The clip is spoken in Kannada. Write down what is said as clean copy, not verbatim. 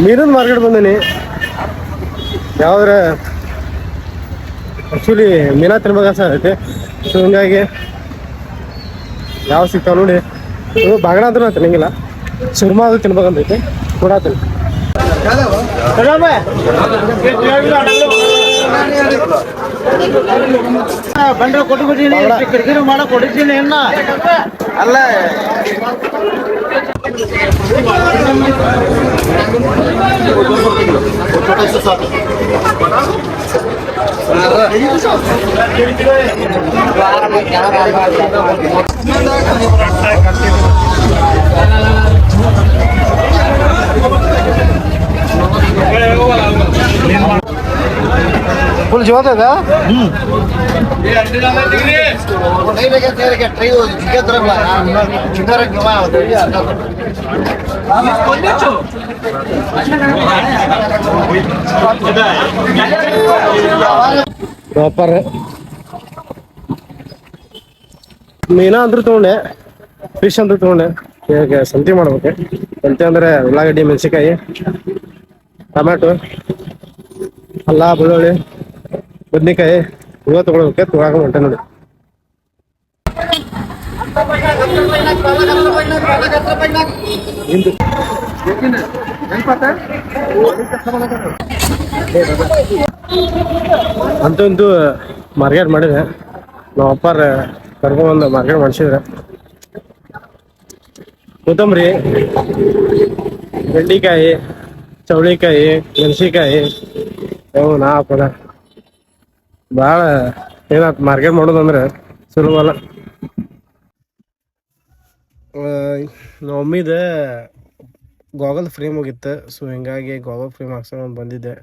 ಮೀನಿನ ಮಾರ್ಕೆಟ್ ಬಂದೀನಿ. ಯಾವ್ದ್ರ ಆ್ಯಕ್ಚುಲಿ ಮೀನಾ ತಿನ್ಬೇಕಾಸ ಐತಿ. ಸೊ ಹಿಂಗಾಗಿ ಯಾವ ಸಿಗ್ತಾವ ನೋಡಿ. ಬಾಗಡ ಅಂತ ನಾನು ತಿನ್ನಂಗಿಲ್ಲ. ಸುರ್ಮಾ ಅದು ತಿನ್ಬೇಕಂತೈತಿ. ಕೊಡಾತೀನಿ ಬಂದ್ರೆ ಕೊಟ್ಬಿಟ್ಟಿನಿ, ಕಿರಿಕಿರಿ ಮಾಡಕ್ ಕೊಡಿದ್ದೀನಿ ಇನ್ನ ಅಲ್ಲ. ಫುಲ್ ಜೋತ ಅದ. ಪ್ರಾಪರ್ ಮೀನಾ ಅಂದ್ರೂ ತಗೊಂಡೆ, ಫಿಶ್ ಅಂದ್ರೂ ತಗೊಂಡೆ. ಈಗ ಸಂತಿ ಮಾಡ್ಬೇಕು. ಸಂತಿ ಅಂದ್ರೆ ಉಳ್ಳಾಗಡ್ಡಿ, ಮೆಣಸಿನ್ಕಾಯಿ, ಟೊಮ್ಯಾಟೊ, ಅಲ್ಲ, ಬೆಳ್ಳುಳ್ಳಿ, ಬದ್ನಿಕಾಯಿ ಇವ ತಗೊಳ್ಬೇಕು. ತೊಗೊಳಕ ಹೊಂಟೆ ನೋಡಿ. ಅಂತೂ ಇಂತೂ ಮಾರ್ಕೆಟ್ ಮಾಡಿದೆ. ನಮ್ಮ ಅಪ್ಪಾರ ಕರ್ಕೊಂಡ್ಬಂದು ಮಾರ್ಕೆಟ್ ಮಾಡಿಸಿದ್ರೆ ಕೊತ್ತಂಬರಿ, ಬೆಂಡಿಕಾಯಿ, ಚೌಳಿಕಾಯಿ, ಮೆಣಸಿನ್ಕಾಯಿ ಅವು ನಾ ಹಾಕೋದ. ಭಾಳ ಏನಾಯ್ತು ಮಾರ್ಕೆಟ್ ಮಾಡೋದಂದ್ರೆ ಸುಲಭ ಅಲ್ಲ. ನಮ್ಮ ಮಮ್ಮಿದ ಗಾಗಲ್ ಫ್ರೇಮ್ ಹೋಗಿತ್ತು. ಸೊ ಹಿಂಗಾಗಿ ಗಾಗಲ್ ಫ್ರೇಮ್ ಹಾಕ್ಸ್ಕೊಂಡು ಬಂದಿದ್ದೆ.